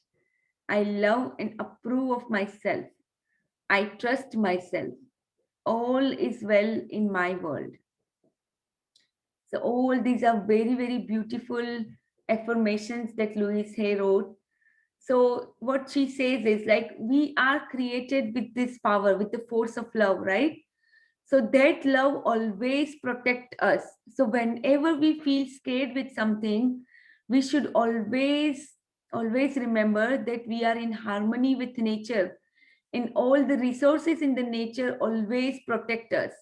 I love and approve of myself. I trust myself. All is well in my world. So all these are very, very beautiful affirmations that Louise Hay wrote. So what she says is like, we are created with this power, with the force of love, right? So that love always protect us. So whenever we feel scared with something, we should always remember that we are in harmony with nature, and all the resources in the nature always protect us.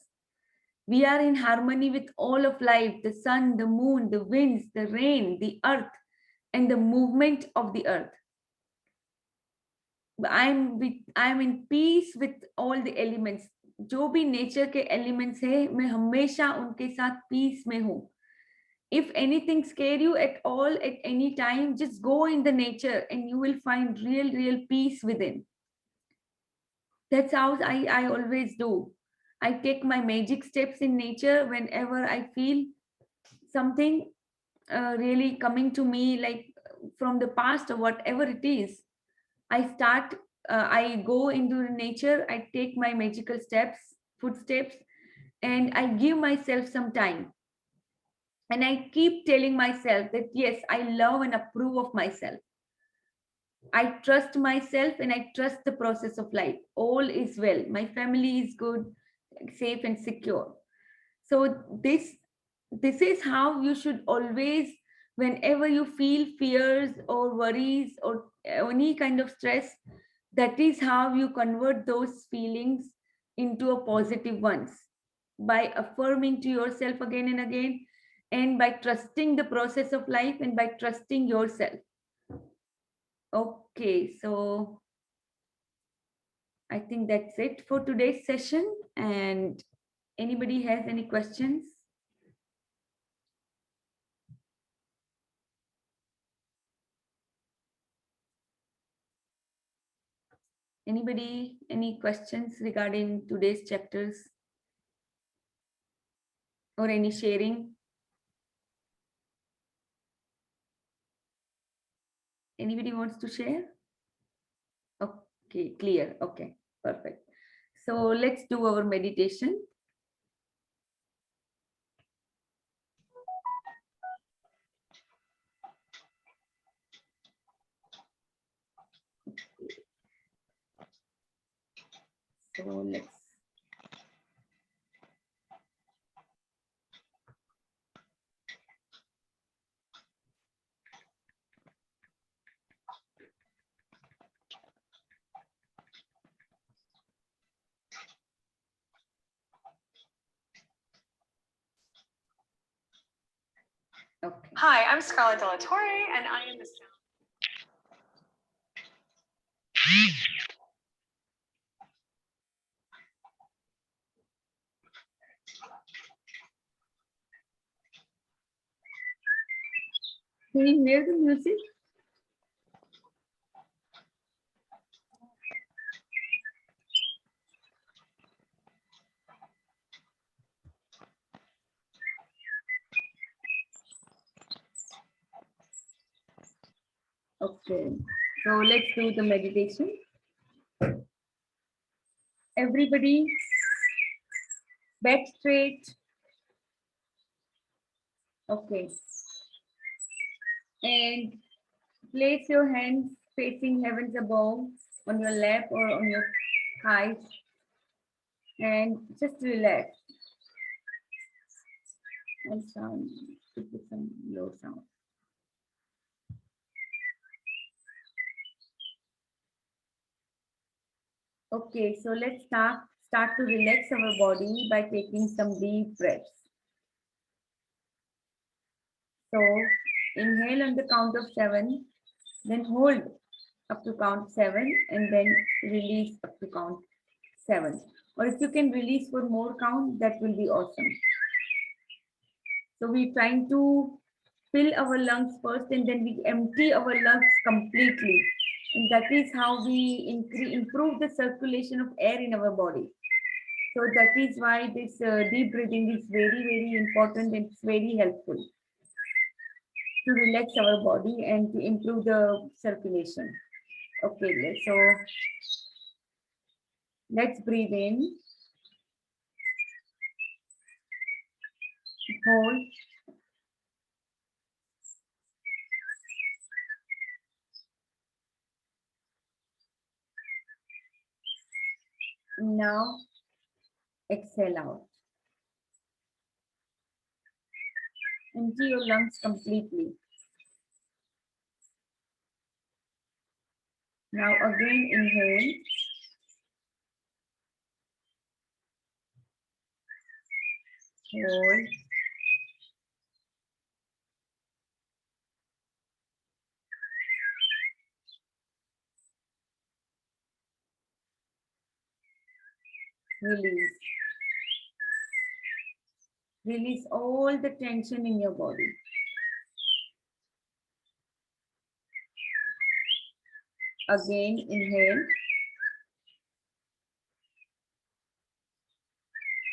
We are in harmony with all of life, the sun, the moon, the winds, the rain, the earth, and the movement of the earth. I'm in peace with all the elements. जो भी nature के elements है, मैं हमेशा उनके साथ piece में हूँ. If anything scare you at all at any time, just go in the nature and you will find real peace within. That's how I always do. I take my magic steps in nature whenever I feel something really coming to me, like from the past or whatever it is. I go into the nature, I take my magical steps, footsteps, and I give myself some time. And I keep telling myself that yes, I love and approve of myself. I trust myself and I trust the process of life. All is well. My family is good, safe, and secure. So this is how you should always, whenever you feel fears or worries or any kind of stress, that is how you convert those feelings into a positive ones, by affirming to yourself again and again, and by trusting the process of life and by trusting yourself. Okay, so I think that's it for today's session. And anybody has any questions? Anybody, any questions regarding today's chapters or any sharing? Anybody wants to share? Okay, clear. Okay, perfect. So let's do our meditation. So let's. Okay. Hi, I'm Scarlett De La Torre, and I am the sound. Can you hear the music? Okay, so let's do the meditation. Everybody, back straight. Okay. And place your hands facing heavens above on your lap or on your thighs, and just relax. And sound, with some low sound. Okay, so let's start to relax our body by taking some deep breaths. So inhale on the count of 7, then hold up to count 7, and then release up to count 7. Or if you can release for more count, that will be awesome. So we're trying to fill our lungs first, and then we empty our lungs completely. And that is how we improve the circulation of air in our body. So that is why this deep breathing is very important, and it's very helpful to relax our body and to improve the circulation. Okay, so let's breathe in, hold, now exhale out. Empty your lungs completely. Now again inhale. Hold. Release. Release all the tension in your body. Again, inhale.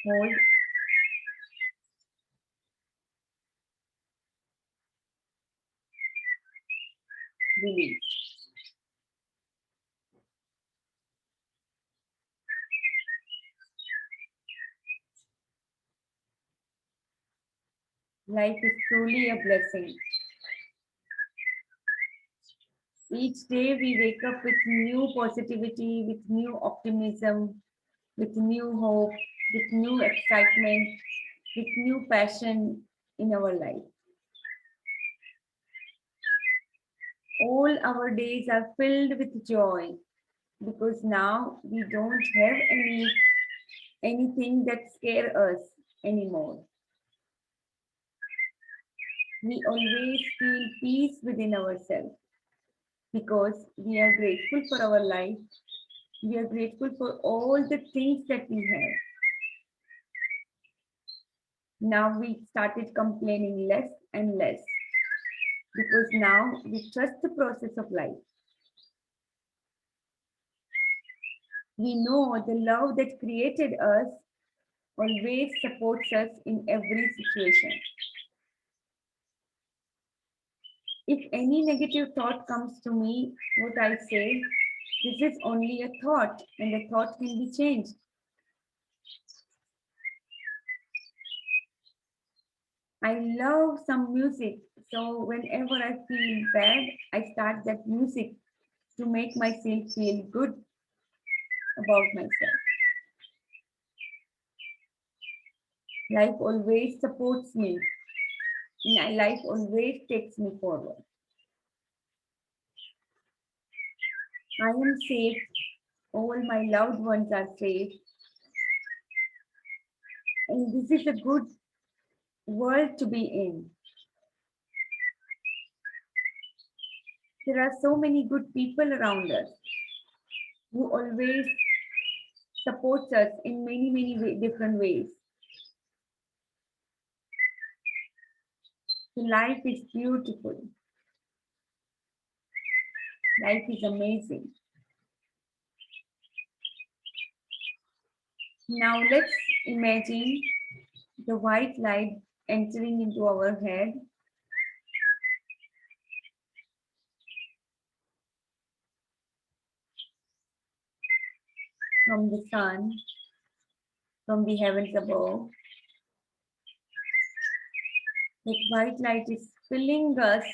Hold. Release. Life is truly a blessing. Each day we wake up with new positivity, with new optimism, with new hope, with new excitement, with new passion in our life. All our days are filled with joy because now we don't have anything that scare us anymore. We always feel peace within ourselves because we are grateful for our life. We are grateful for all the things that we have. Now we started complaining less and less because now we trust the process of life. We know the love that created us always supports us in every situation. If any negative thought comes to me, what I say, this is only a thought and the thought can be changed. I love some music, so whenever I feel bad, I start that music to make myself feel good about myself. Life always supports me. Life always takes me forward. I am safe. All my loved ones are safe. And this is a good world to be in. There are so many good people around us who always supports us in many different ways. So life is beautiful. Life is amazing. Now let's imagine the white light entering into our head. From the sun, from the heavens above. That white light is filling us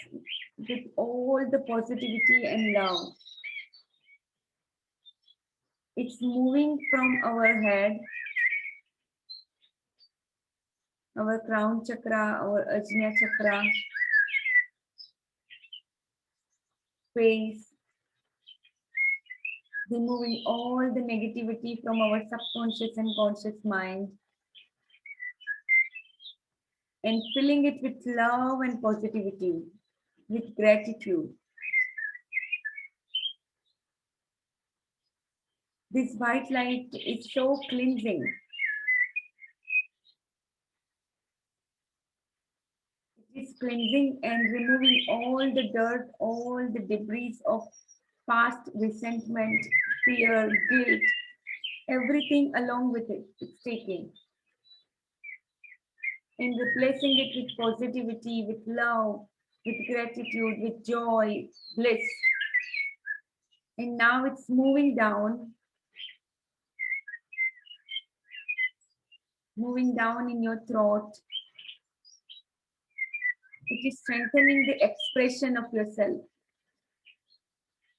with all the positivity and love. It's moving from our head, our crown chakra, our Ajna chakra, face, removing all the negativity from our subconscious and conscious mind, and filling it with love and positivity, with gratitude. This white light is so cleansing. It is cleansing and removing all the dirt, all the debris of past resentment, fear, guilt, everything along with it. It's taking. And replacing it with positivity, with love, with gratitude, with joy, bliss. And now it's moving down in your throat. It is strengthening the expression of yourself.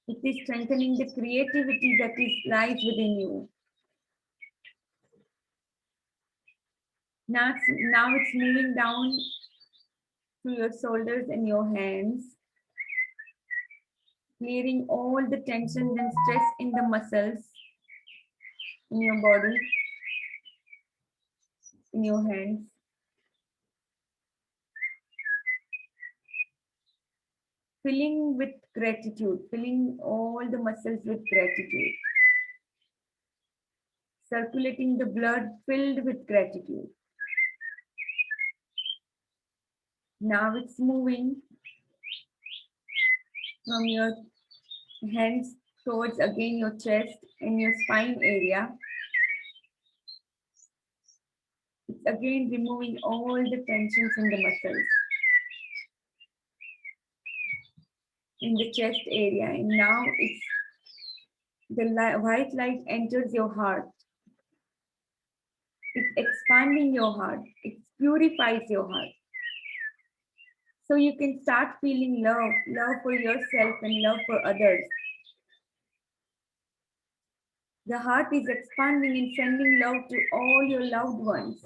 It is strengthening the creativity that lies within you. Now it's moving down to your shoulders and your hands, clearing all the tension and stress in the muscles in your body, in your hands. Filling with gratitude, filling all the muscles with gratitude. Circulating the blood filled with gratitude. Now it's moving from your hands towards again your chest and your spine area. It's again removing all the tensions in the muscles in the chest area. And now it's the white light enters your heart. It's expanding your heart. It purifies your heart. So you can start feeling love for yourself and love for others. The heart is expanding and sending love to all your loved ones,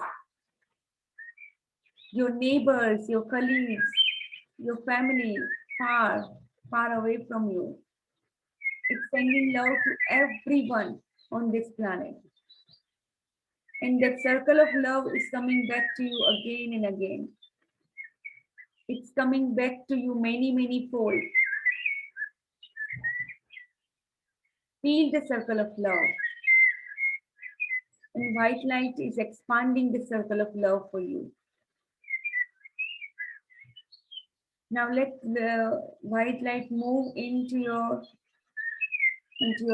your neighbors, your colleagues, your family, far away from you. It's sending love to everyone on this planet. And that circle of love is coming back to you again and again. It's coming back to you many fold. Feel the circle of love. And white light is expanding the circle of love for you. Now let the white light move into your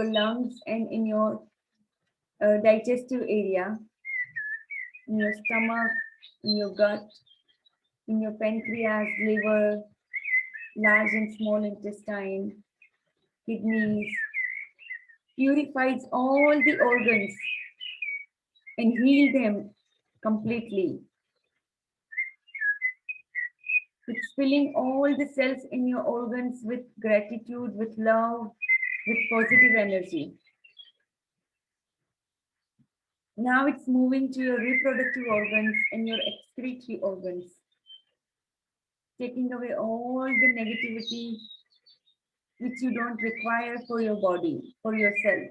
lungs and in your digestive area, in your stomach, in your gut, in your pancreas, liver, large and small intestine, kidneys, purifies all the organs and heal them completely. It's filling all the cells in your organs with gratitude, with love, with positive energy. Now it's moving to your reproductive organs and your excretory organs, taking away all the negativity which you don't require for your body, for yourself.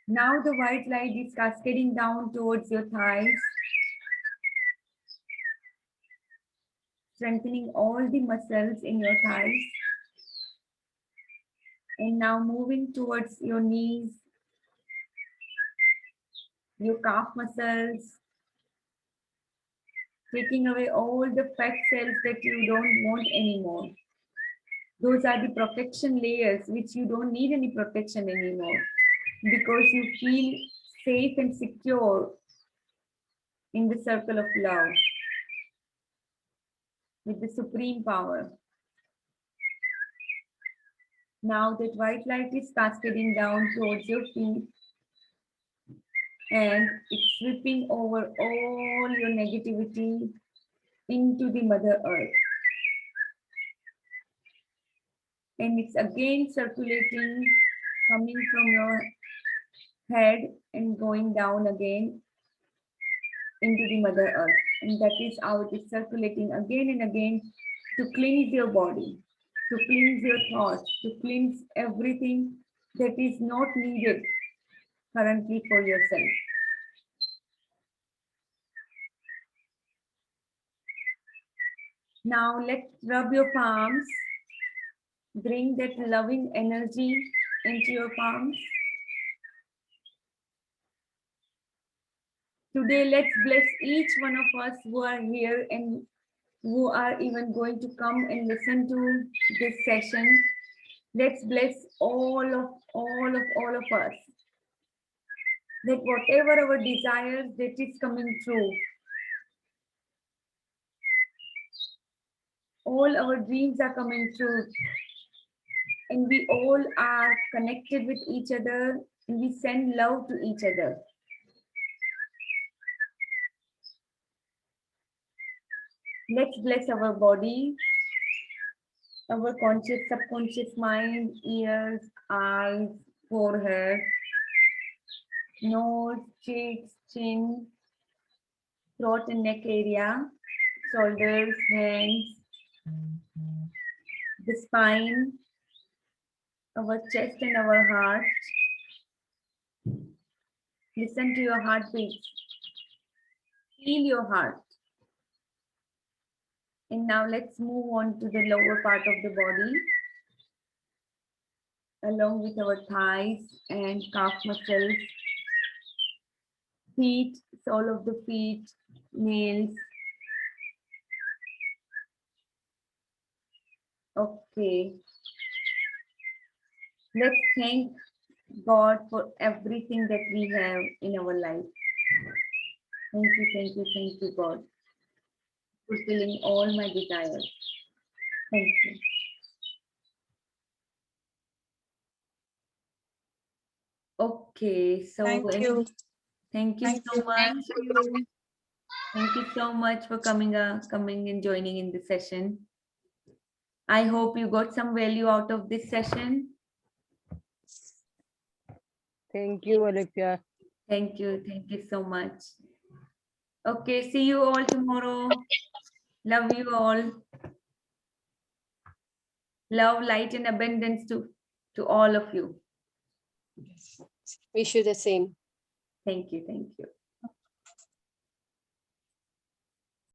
Now the white light is cascading down towards your thighs, strengthening all the muscles in your thighs. And now moving towards your knees, your calf muscles, taking away all the fat cells that you don't want anymore. Those are the protection layers which you don't need any protection anymore because you feel safe and secure in the circle of love with the supreme power. Now that white light is cascading down towards your feet and it's sweeping over all your negativity into the Mother Earth. And it's again circulating, coming from your head and going down again into the Mother Earth. And that is how it is circulating again and again to cleanse your body, to cleanse your thoughts, to cleanse everything that is not needed currently for yourself. Now let's rub your palms. Bring that loving energy into your palms. Today, let's bless each one of us who are here and who are even going to come and listen to this session. Let's bless all of us. That whatever our desires, that is coming true. All our dreams are coming true. And we all are connected with each other and we send love to each other. Let's bless our body, our conscious, subconscious mind, ears, eyes, forehead, nose, cheeks, chin, throat and neck area, shoulders, hands, the spine, our chest and our heart. Listen to your heartbeat. Feel your heart. And now let's move on to the lower part of the body, along with our thighs and calf muscles, feet, sole of the feet, nails. Okay. Let's thank God for everything that we have in our life. Thank you, God, fulfilling all my desires. Thank you. Okay, so Thank you. thank you Thank so you. much. Thank you so much for coming and joining in the session. I hope you got some value out of this session. Thank you, Alexia. Thank you so much. Okay, see you all tomorrow. Love you all. Love, light, and abundance to all of you. Wish you the same. Thank you.